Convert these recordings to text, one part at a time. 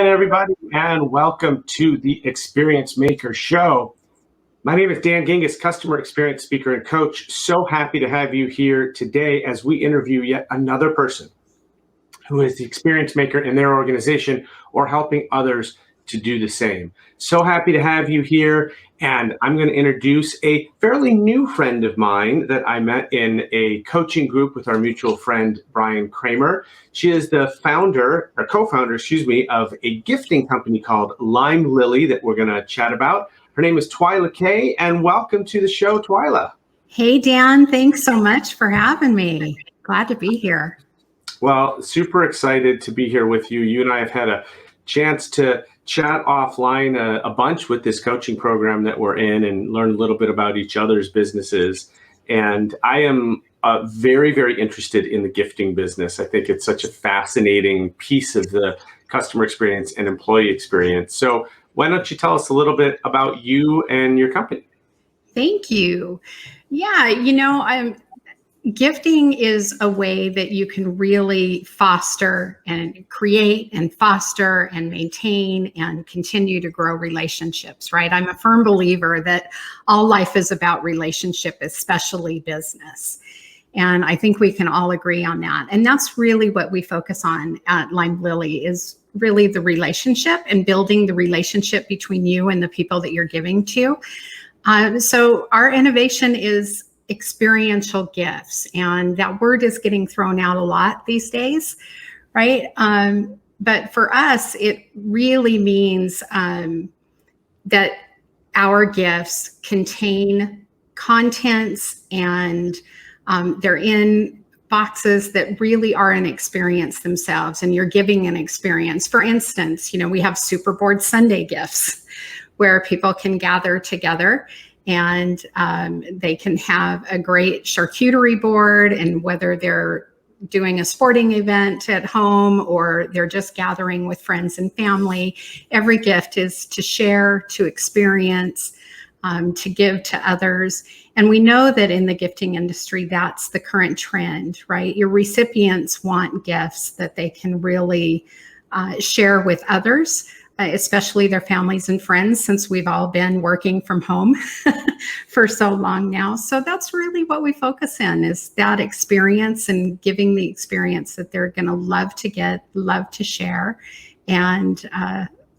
again, everybody, and welcome to the Experience Maker Show. My name is Dan Gingiss, customer experience speaker and coach. So happy to have you here today as we interview yet another person who is the experience maker in their organization or helping others to do the same. So happy to have you here. And I'm going to introduce a fairly new friend of mine that I met in a coaching group with our mutual friend, Brian Kramer. She is the founder, or co-founder, of a gifting company called Limelily that we're going to chat about. Her name is Twila Kaye, and welcome to the show, Twila. Hey, Dan. Thanks so much for having me. Glad to be here. Well, super excited to be here with you. You and I have had a chance to chat offline a bunch with this coaching program that we're in and learn a little bit about each other's businesses. And I am very, very interested in the gifting business. I think it's such a fascinating piece of the customer experience and employee experience. So why don't you tell us a little bit about you and your company? Thank you. Yeah, gifting is a way that you can really foster and create and foster and maintain and continue to grow relationships, right? I'm a firm believer that all life is about relationship, especially business. And I think we can all agree on that. And that's really what we focus on at Limelily, is really the relationship and building the relationship between you and the people that you're giving to. So our innovation is experiential gifts, and that word is getting thrown out a lot these days, right? But for us, it really means that our gifts contain contents, and they're in boxes that really are an experience themselves, and you're giving an experience. For instance, we have Super Board Sunday gifts where people can gather together and they can have a great charcuterie board, and whether they're doing a sporting event at home or they're just gathering with friends and family, every gift is to share, to experience, to give to others. And we know that in the gifting industry, that's the current trend, right? Your recipients want gifts that they can really share with others, especially their families and friends, since we've all been working from home for so long now. So that's really what we focus in, is that experience and giving the experience that they're going to love to get, love to share, and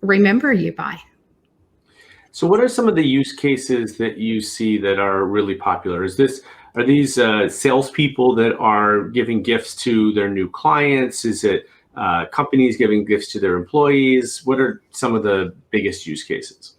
remember you by. So what are some of the use cases that you see that are really popular? Are these salespeople that are giving gifts to their new clients? Is it companies giving gifts to their employees? What are some of the biggest use cases?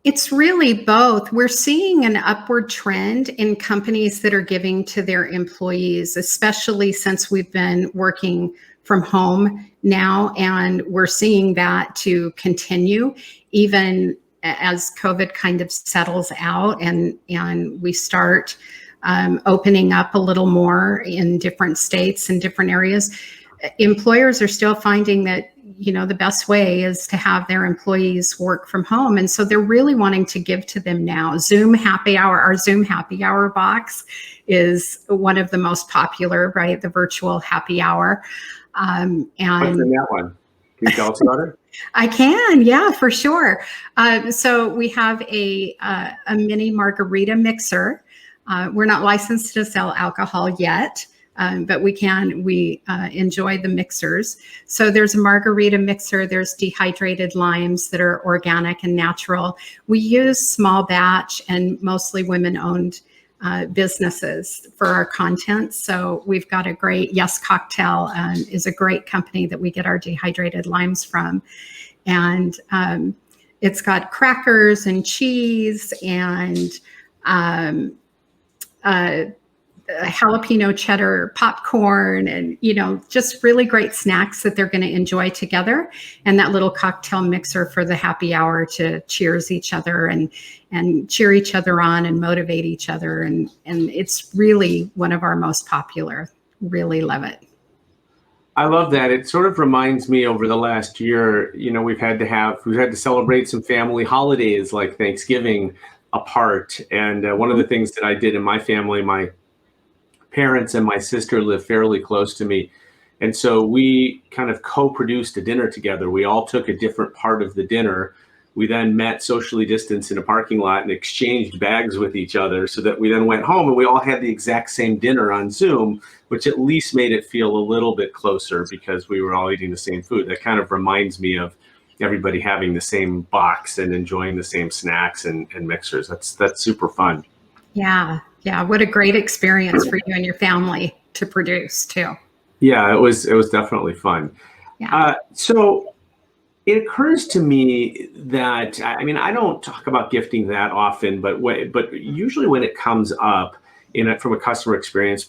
It's really both. We're seeing an upward trend in companies that are giving to their employees, especially since we've been working from home now, and we're seeing that to continue even as COVID kind of settles out and we start opening up a little more in different states and different areas. Employers are still finding that, the best way is to have their employees work from home. And so they're really wanting to give to them now. Zoom Happy Hour, our Zoom Happy Hour box is one of the most popular, right? The virtual happy hour. And what's in that one? Can you tell us about it? I can, yeah, for sure. So we have a mini margarita mixer. We're not licensed to sell alcohol yet. But we enjoy the mixers. So there's a margarita mixer, there's dehydrated limes that are organic and natural. We use small batch and mostly women-owned businesses for our content. So we've got a great Yes Cocktail is a great company that we get our dehydrated limes from. And it's got crackers and cheese and jalapeno cheddar popcorn and, just really great snacks that they're going to enjoy together. And that little cocktail mixer for the happy hour to cheers each other and cheer each other on and motivate each other. And it's really one of our most popular. Really love it. I love that. It sort of reminds me over the last year, we've had to celebrate some family holidays like Thanksgiving apart. And one of the things that I did in my family, my parents and my sister live fairly close to me, And so we kind of co-produced a dinner together. We all took a different part of the dinner. We then met socially distanced in a parking lot and exchanged bags with each other so that we then went home and we all had the exact same dinner on Zoom, which at least made it feel a little bit closer because we were all eating the same food. That kind of reminds me of everybody having the same box and enjoying the same snacks and mixers. That's super fun. Yeah. Yeah. What a great experience for you and your family to produce too. Yeah, it was definitely fun. Yeah. So it occurs to me that, I mean, I don't talk about gifting that often, but usually when it comes up from a customer experience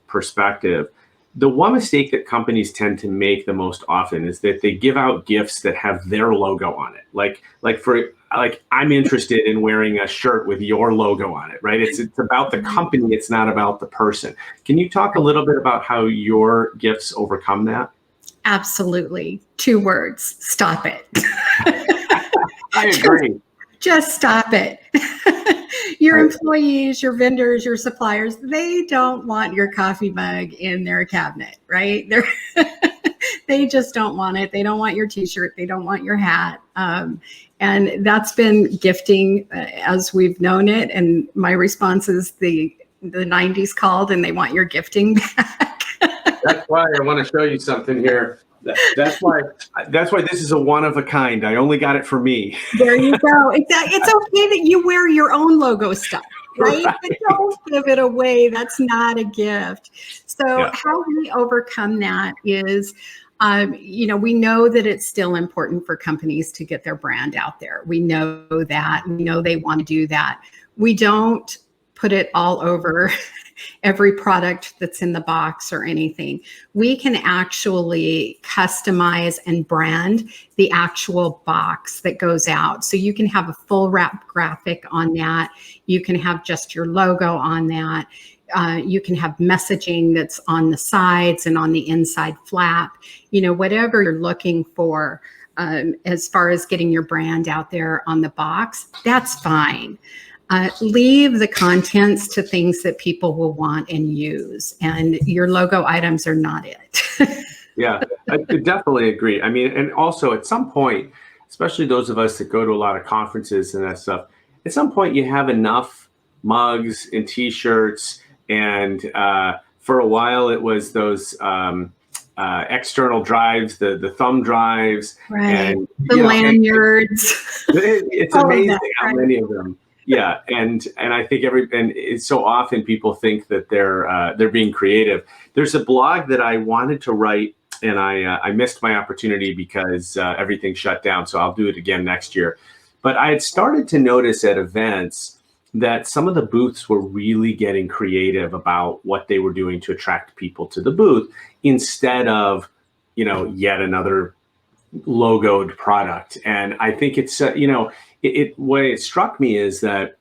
perspective, the one mistake that companies tend to make the most often is that they give out gifts that have their logo on it. Like I'm interested in wearing a shirt with your logo on it, right? It's about the company. It's not about the person. Can you talk a little bit about how your gifts overcome that? Absolutely. 2 words. Stop it. I agree. Just stop it. Your employees, your vendors, your suppliers, they don't want your coffee mug in their cabinet, right? They just don't want it. They don't want your t-shirt. They don't want your hat. And that's been gifting as we've known it. And my response is the 90s called and they want your gifting back. That's why I want to show you something here. That's why this is a one of a kind. I only got it for me. There you go. It's okay that you wear your own logo stuff, right? But don't give it away. That's not a gift. So how we overcome that is, we know that it's still important for companies to get their brand out there. We know that. We know they want to do that. We don't put it all over every product that's in the box or anything. We can actually customize and brand the actual box that goes out. So you can have a full wrap graphic on that. You can have just your logo on that. You can have messaging that's on the sides and on the inside flap, whatever you're looking for as far as getting your brand out there on the box, that's fine. Leave the contents to things that people will want and use, and your logo items are not it. Yeah, I definitely agree. I mean, and also at some point, especially those of us that go to a lot of conferences and that stuff, at some point you have enough mugs and t-shirts, and for a while it was those external drives, the thumb drives, right? And the lanyards. It's amazing how many of them. Yeah, and I think it's so often people think that they're being creative. There's a blog that I wanted to write, and I missed my opportunity because everything shut down. So I'll do it again next year. But I had started to notice at events that some of the booths were really getting creative about what they were doing to attract people to the booth instead of, yet another logoed product. And I think it's what it struck me is that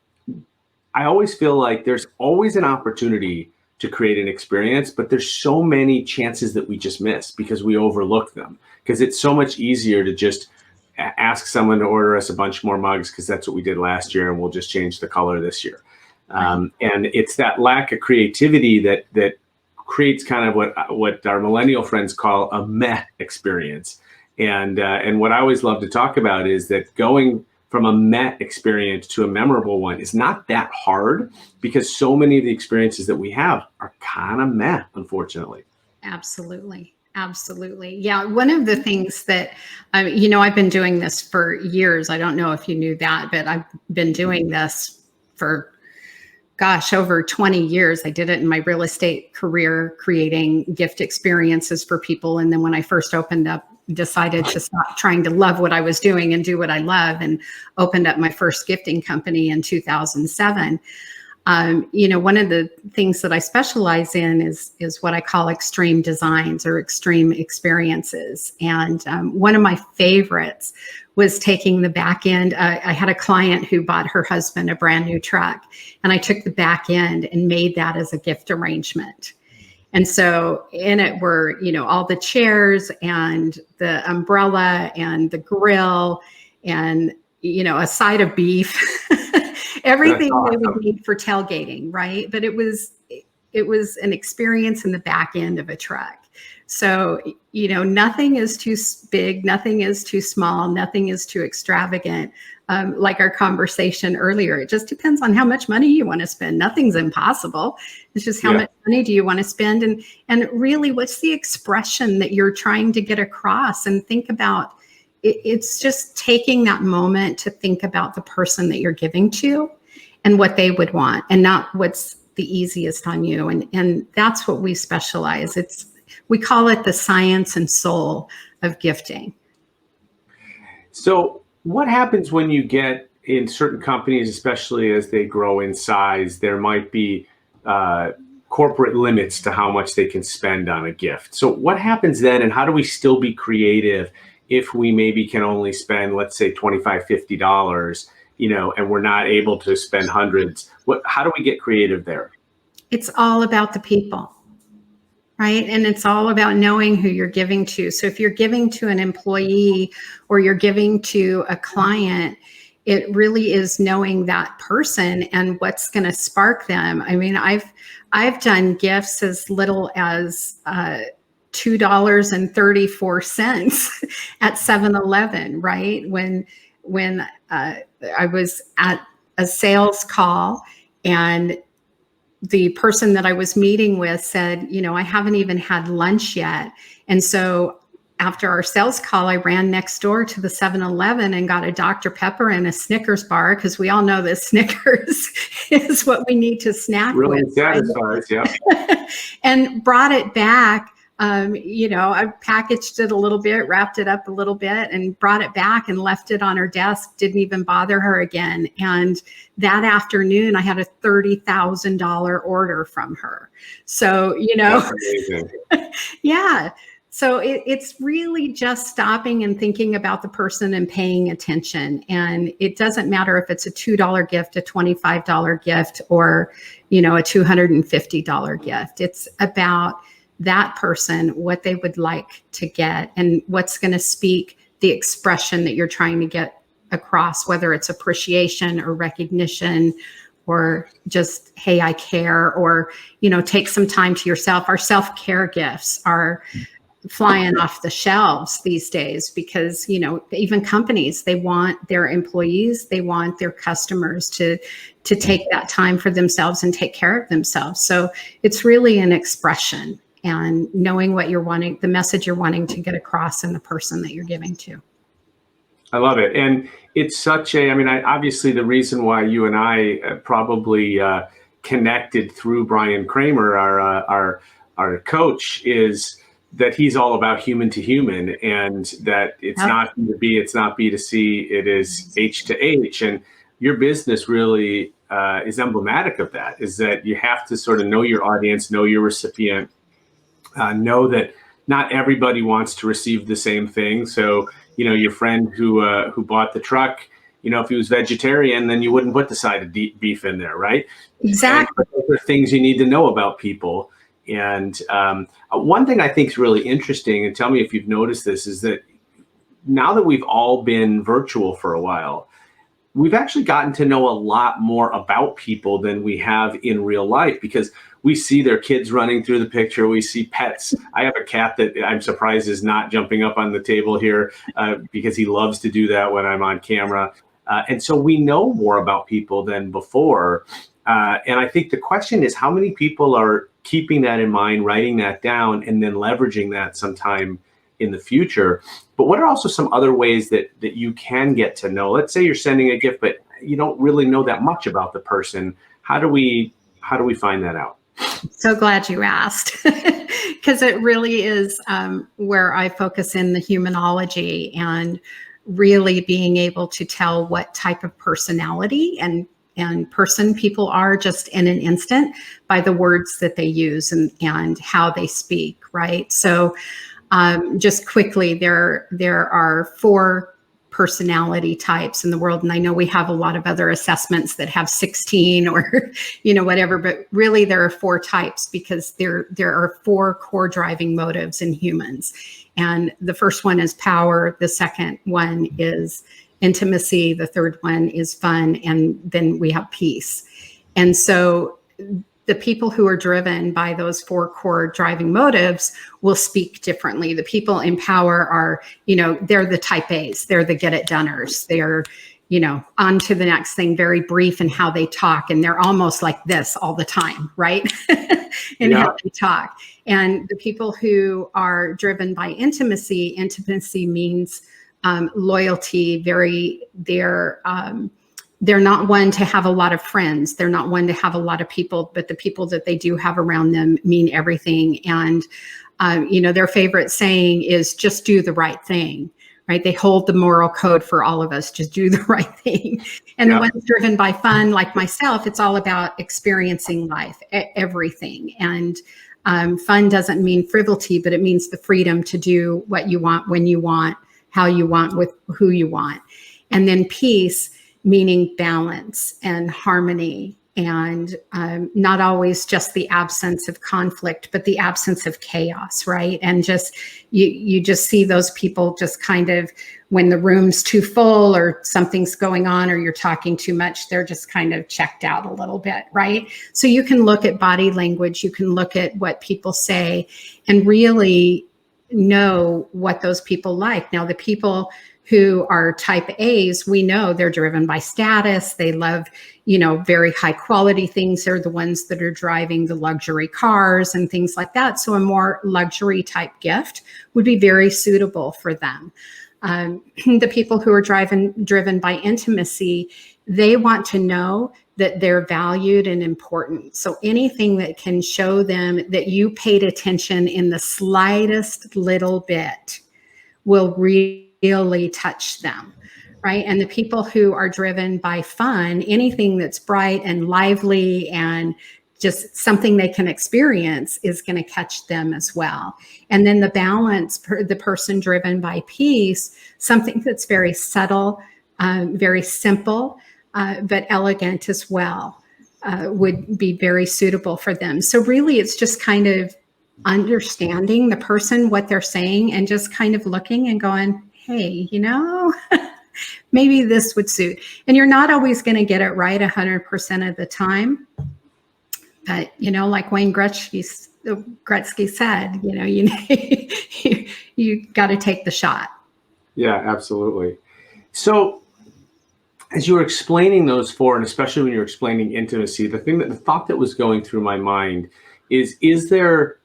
I always feel like there's always an opportunity to create an experience, but there's so many chances that we just miss because we overlook them, because it's so much easier to just ask someone to order us a bunch more mugs because that's what we did last year and we'll just change the color this year. And it's that lack of creativity that creates kind of what our millennial friends call a meh experience. And what I always love to talk about is that going from a meh experience to a memorable one is not that hard, because so many of the experiences that we have are kind of meh, unfortunately. Absolutely. Absolutely. Yeah. One of the things that, I've been doing this for years. I don't know if you knew that, but I've been doing this for, over 20 years. I did it in my real estate career, creating gift experiences for people. And then when I first decided to stop trying to love what I was doing and do what I love, and opened up my first gifting company in 2007. One of the things that I specialize in is what I call extreme designs or extreme experiences. And one of my favorites was taking the back end. I had a client who bought her husband a brand new truck, and I took the back end and made that as a gift arrangement. And so in it were, all the chairs and the umbrella and the grill and, a side of beef, everything they would need for tailgating, right? But it was an experience in the back end of a truck. So, nothing is too big, nothing is too small, nothing is too extravagant. Like our conversation earlier, it just depends on how much money you want to spend. Nothing's impossible. It's just how much money do you want to spend? And really, what's the expression that you're trying to get across? And think about it. It's just taking that moment to think about the person that you're giving to and what they would want, and not what's the easiest on you. And that's what we specialize. We call it the science and soul of gifting. So what happens when you get in certain companies, especially as they grow in size, there might be corporate limits to how much they can spend on a gift. So what happens then, and how do we still be creative if we maybe can only spend, let's say, $25, $50, and we're not able to spend hundreds? How do we get creative there? It's all about the people, right? And it's all about knowing who you're giving to. So if you're giving to an employee or you're giving to a client, it really is knowing that person and what's going to spark them. I mean, I've done gifts as little as $2.34 at 7-Eleven, right? When I was at a sales call, and the person that I was meeting with said, I haven't even had lunch yet. And so after our sales call, I ran next door to the 7-Eleven and got a Dr. Pepper and a Snickers bar, because we all know that Snickers is what we need to snack really with. satisfies, yeah. And brought it back. I packaged it a little bit, wrapped it up a little bit, and brought it back and left it on her desk. Didn't even bother her again. And that afternoon, I had a $30,000 order from her. So, That's amazing. yeah. So it's really just stopping and thinking about the person and paying attention. And it doesn't matter if it's a $2 gift, a $25 gift, or, a $250 gift. It's about that person, what they would like to get, and what's going to speak the expression that you're trying to get across, whether it's appreciation or recognition, or just, hey, I care, or, take some time to yourself. Our self-care gifts are flying off the shelves these days, because, even companies, they want their employees, they want their customers to take that time for themselves and take care of themselves. So it's really an expression, and knowing what you're wanting, the message you're wanting to get across in the person that you're giving to. I love it. And it's such obviously the reason why you and I probably connected through Brian Kramer, our coach, is that he's all about human to human, and that it's not B2B, it's not B2C, it is H to H. And your business really is emblematic of that, is that you have to sort of know your audience, know your recipient, know that not everybody wants to receive the same thing. So, your friend who bought the truck, if he was vegetarian, then you wouldn't put the side of beef in there, right? Exactly. And those are things you need to know about people. And one thing I think is really interesting, and tell me if you've noticed this, is that now that we've all been virtual for a while, we've actually gotten to know a lot more about people than we have in real life, because we see their kids running through the picture. We see pets. I have a cat that I'm surprised is not jumping up on the table here because he loves to do that when I'm on camera. And so we know more about people than before. And I think the question is, how many people are keeping that in mind, writing that down, and then leveraging that sometime in the future? But what are also some other ways that you can get to know? Let's say you're sending a gift, but you don't really know that much about the person. How do we find that out? So glad you asked, because it really is where I focus in the humanology, and really being able to tell what type of personality and person people are just in an instant by the words that they use and how they speak, right? So just quickly, there are 4 personality types in the world. And I know we have a lot of other assessments that have 16 or, whatever, but really there are 4 types, because there are 4 core driving motives in humans. And the first one is power. The second one is intimacy. The third one is fun. And then we have peace. And so the people who are driven by those 4 core driving motives will speak differently. The people in power are, they're the type A's, they're the get it doneers. They're, on to the next thing, very brief in how they talk. And they're almost like this all the time, right? in how they talk. And the people who are driven by intimacy means loyalty, they're not one to have a lot of friends. They're not one to have a lot of people, but the people that they do have around them mean everything. And, their favorite saying is just do the right thing, right? They hold the moral code for all of us, just do the right thing. And the ones driven by fun, like myself, it's all about experiencing life, everything. And fun doesn't mean frivolity, but it means the freedom to do what you want, when you want, how you want, with who you want. And then peace, meaning balance and harmony, and not always just the absence of conflict, but the absence of chaos, right? And just you just see those people just kind of, when the room's too full or something's going on or you're talking too much, they're just kind of checked out a little bit, right? So you can look at body language, you can look at what people say and really know what those people like. Now, the people who are type A's, we know they're driven by status. They love, very high quality things. They're the ones that are driving the luxury cars and things like that. So a more luxury type gift would be very suitable for them. The people who are driven by intimacy, they want to know that they're valued and important. So anything that can show them that you paid attention in the slightest little bit will really touch them, right? And the people who are driven by fun, anything that's bright and lively and just something they can experience is going to catch them as well. And then the balance, the person driven by peace, something that's very subtle, very simple, but elegant as well, would be very suitable for them. So really, it's just kind of understanding the person, what they're saying, and just kind of looking and going, hey, maybe this would suit. And you're not always going to get it right 100% of the time. But, like Wayne Gretzky said, you got to take the shot. Yeah, absolutely. So as you were explaining those 4, and especially when you're explaining intimacy, the thought that was going through my mind is there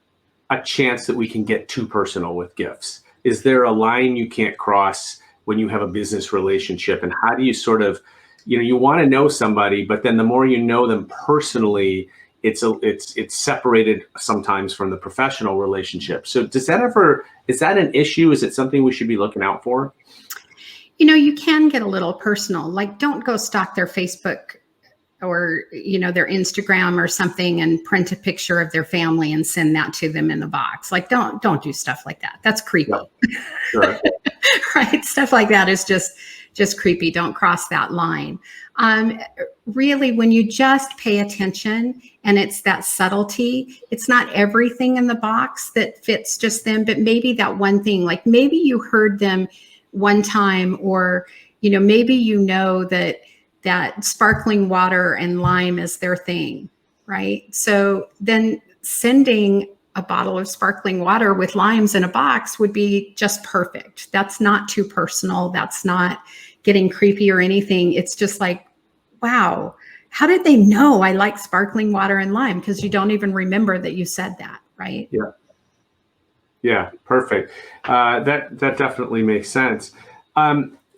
a chance that we can get too personal with gifts? Is there a line you can't cross when you have a business relationship? And how do you sort of, you want to know somebody, but then the more you know them personally, it's separated sometimes from the professional relationship. So is that an issue? Is it something we should be looking out for? You can get a little personal, like don't go stalk their Facebook or, their Instagram or something and print a picture of their family and send that to them in the box. Like, don't do stuff like that. That's creepy. Yeah, sure. Right? Stuff like that is just creepy. Don't cross that line. Really, when you just pay attention and it's that subtlety, it's not everything in the box that fits just them, but maybe that one thing, like maybe you heard them one time, or, maybe that sparkling water and lime is their thing, right? So then sending a bottle of sparkling water with limes in a box would be just perfect. That's not too personal. That's not getting creepy or anything. It's just like, wow, how did they know I like sparkling water and lime? Because you don't even remember that you said that, right? Yeah. Yeah, perfect. That definitely makes sense.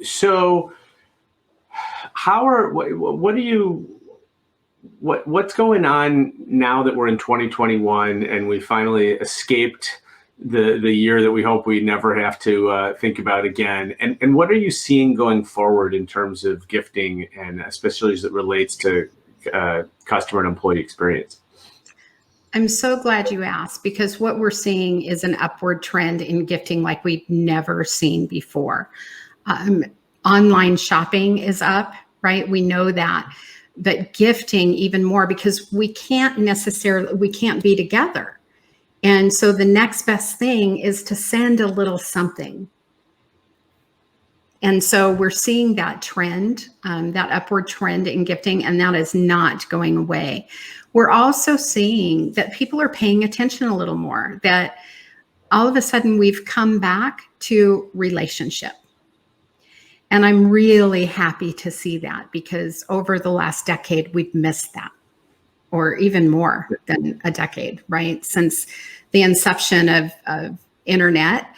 So what's going on now that we're in 2021 and we finally escaped the year that we hope we never have to think about again? And what are you seeing going forward in terms of gifting, and especially as it relates to customer and employee experience? I'm so glad you asked, because what we're seeing is an upward trend in gifting like we've never seen before. Online shopping is up, right? We know that, but gifting even more, because we can't be together. And so the next best thing is to send a little something. And so we're seeing that trend, that upward trend in gifting, and that is not going away. We're also seeing that people are paying attention a little more, that all of a sudden we've come back to relationship. And I'm really happy to see that, because over the last decade, we've missed that, or even more than a decade, right? Since the inception of internet,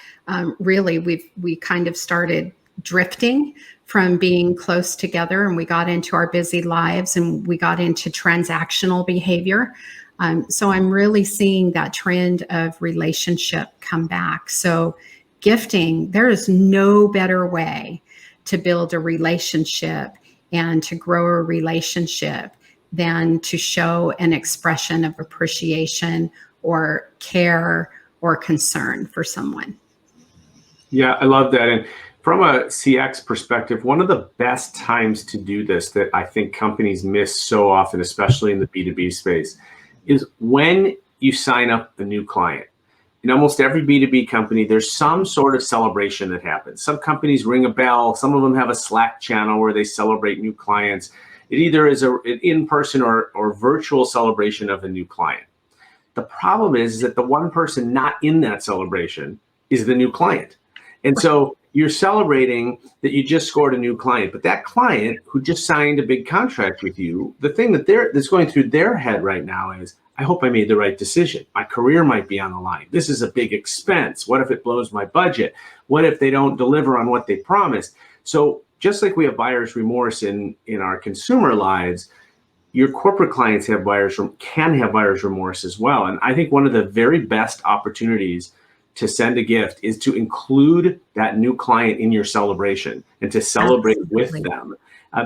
really, we kind of started drifting from being close together, and we got into our busy lives, and we got into transactional behavior. So I'm really seeing that trend of relationship come back. So gifting, there is no better way to build a relationship and to grow a relationship than to show an expression of appreciation or care or concern for someone. Yeah, I love that. And from a CX perspective, one of the best times to do this that I think companies miss so often, especially in the B2B space, is when you sign up a new client. In almost every B2B company, there's some sort of celebration that happens. Some companies ring a bell. Some of them have a Slack channel where they celebrate new clients. It either is an in-person or virtual celebration of a new client. The problem is that the one person not in that celebration is the new client. And so you're celebrating that you just scored a new client, but that client who just signed a big contract with you, the thing that's going through their head right now is, I hope I made the right decision. My career might be on the line. This is a big expense. What if it blows my budget? What if they don't deliver on what they promised? So just like we have buyer's remorse in our consumer lives, your corporate clients can have buyer's remorse as well. And I think one of the very best opportunities to send a gift is to include that new client in your celebration and to celebrate with them,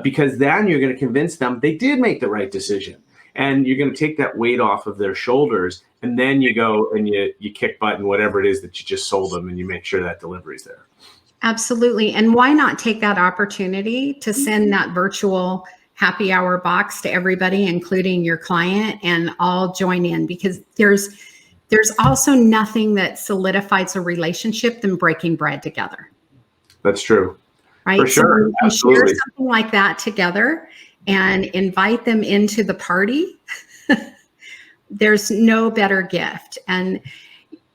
because then you're going to convince them they did make the right decision, and you're going to take that weight off of their shoulders. And then you go and you kick butt in whatever it is that you just sold them, and you make sure that delivery's there. Absolutely. And why not take that opportunity to send that virtual happy hour box to everybody, including your client, and all join in, because there's also nothing that solidifies a relationship than breaking bread together. That's true. Right? For sure. So absolutely. Share something like that together and invite them into the party. There's no better gift. And,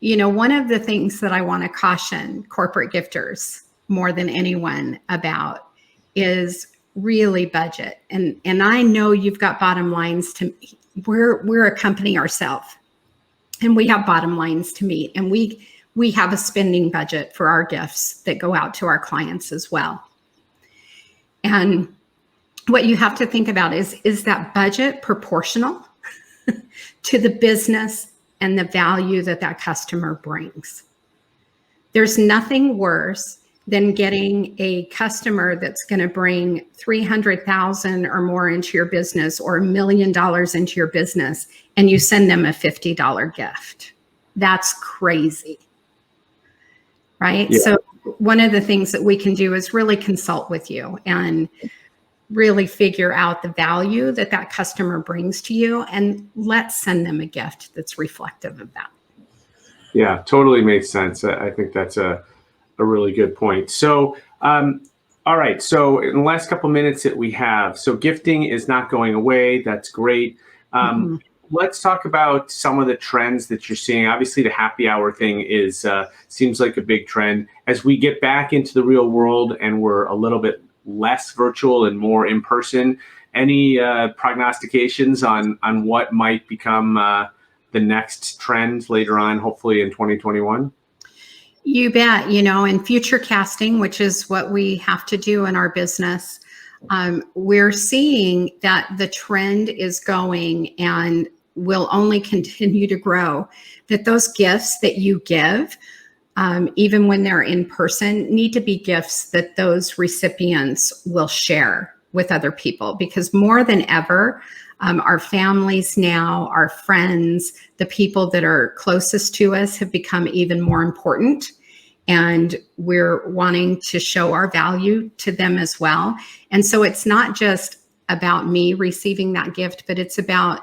one of the things that I want to caution corporate gifters more than anyone about is really budget. And I know you've got bottom lines we're a company ourselves. And we have bottom lines to meet, and we have a spending budget for our gifts that go out to our clients as well. And what you have to think about is that budget proportional to the business and the value that customer brings? There's nothing worse than getting a customer that's going to bring $300,000 or more into your business, or $1 million into your business, and you send them a $50 gift. That's crazy, right? Yeah. So one of the things that we can do is really consult with you and really figure out the value that customer brings to you, and let's send them a gift that's reflective of that. Yeah, totally makes sense. I think that's a really good point. So, all right. So in the last couple minutes that we have, so gifting is not going away. That's great. Let's talk about some of the trends that you're seeing. Obviously, the happy hour thing seems like a big trend. As we get back into the real world and we're a little bit less virtual and more in person, any prognostications on what might become the next trend later on, hopefully in 2021? You bet. In future casting, which is what we have to do in our business, we're seeing that the trend is going and will only continue to grow, that those gifts that you give, even when they're in person, need to be gifts that those recipients will share with other people, because more than ever, our families now, our friends, the people that are closest to us have become even more important. And we're wanting to show our value to them as well. And so it's not just about me receiving that gift, but it's about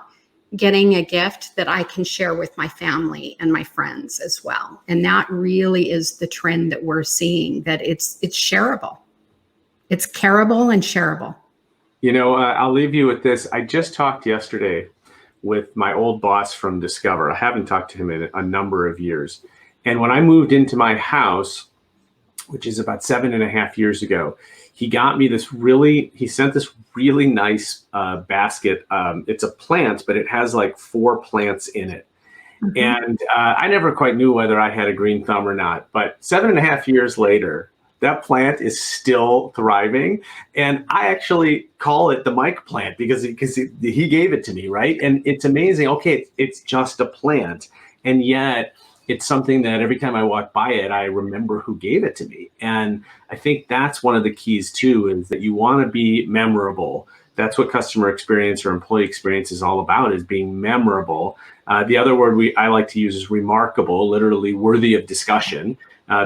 getting a gift that I can share with my family and my friends as well. And that really is the trend that we're seeing, that it's shareable. It's careable and shareable. I'll leave you with this. I just talked yesterday with my old boss from Discover. I haven't talked to him in a number of years. And when I moved into my house, which is about 7.5 years ago, he sent this really nice basket. It's a plant, but it has like 4 plants in it. Mm-hmm. And I never quite knew whether I had a green thumb or not. But 7.5 years later, that plant is still thriving. And I actually call it the Mike plant because he gave it to me, right? And it's amazing. Okay, it's just a plant. And yet it's something that every time I walk by it, I remember who gave it to me. And I think that's one of the keys too, is that you want to be memorable. That's what customer experience or employee experience is all about, is being memorable. The other word I like to use is remarkable, literally worthy of discussion,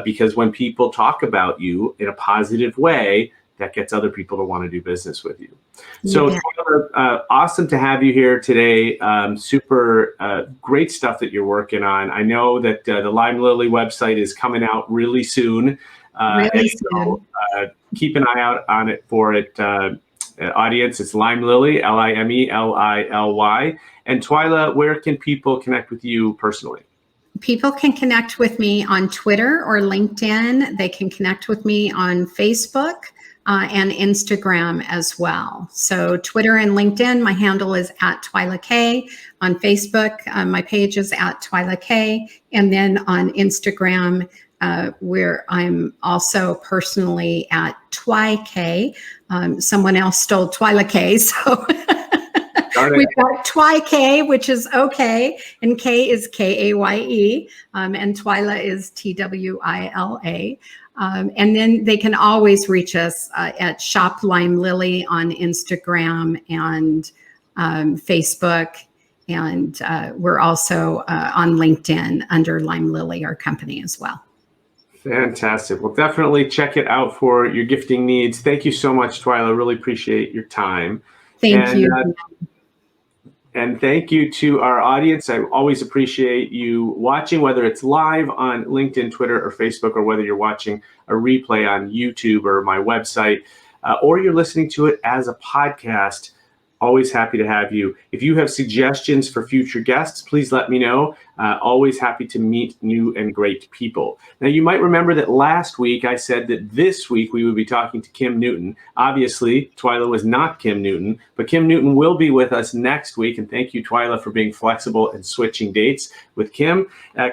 because when people talk about you in a positive way, that gets other people to want to do business with you. So awesome to have you here today. Super great stuff that you're working on. I know that the Limelily website is coming out really soon. So keep an eye out on it for it. Audience, it's Limelily, Limelily. And Twila, where can people connect with you personally? People can connect with me on Twitter or LinkedIn. They can connect with me on Facebook and Instagram as well. So Twitter and LinkedIn, my handle is @Twila Kaye. On Facebook, my page is @Twila Kaye. And then on Instagram, where I'm also personally @Twikaye. Someone else stole Twila Kaye, so we've got Twikaye, which is okay, and K is Kaye, and Twila is Twila. And then they can always reach us at Shop Limelily on Instagram and Facebook. And we're also on LinkedIn under Limelily, our company, as well. Fantastic. Well, definitely check it out for your gifting needs. Thank you so much, Twila. Really appreciate your time. Thank you. And thank you to our audience. I always appreciate you watching, whether it's live on LinkedIn, Twitter, or Facebook, or whether you're watching a replay on YouTube or my website, or you're listening to it as a podcast. Always happy to have you. If you have suggestions for future guests, please let me know. Always happy to meet new and great people. Now, you might remember that last week I said that this week we would be talking to Kim Newton. Obviously, Twila was not Kim Newton, but Kim Newton will be with us next week. And thank you, Twila, for being flexible and switching dates with Kim.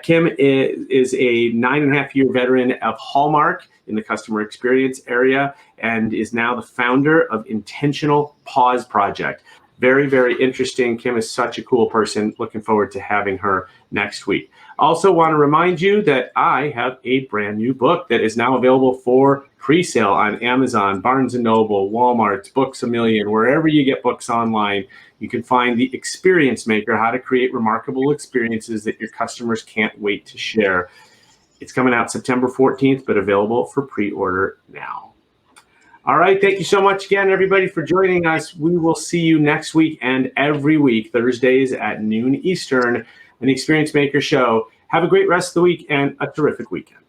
Kim is a 9.5-year veteran of Hallmark in the customer experience area and is now the founder of Intentional Pause Project. Very, very interesting. Kim is such a cool person. Looking forward to having her next week. Also want to remind you that I have a brand new book that is now available for pre-sale on Amazon, Barnes & Noble, Walmart, Books A Million, wherever you get books online. You can find The Experience Maker, How to Create Remarkable Experiences That Your Customers Can't Wait to Share. It's coming out September 14th, but available for pre-order now. All right. Thank you so much again, everybody, for joining us. We will see you next week and every week, Thursdays at noon Eastern, an Experience Maker Show. Have a great rest of the week and a terrific weekend.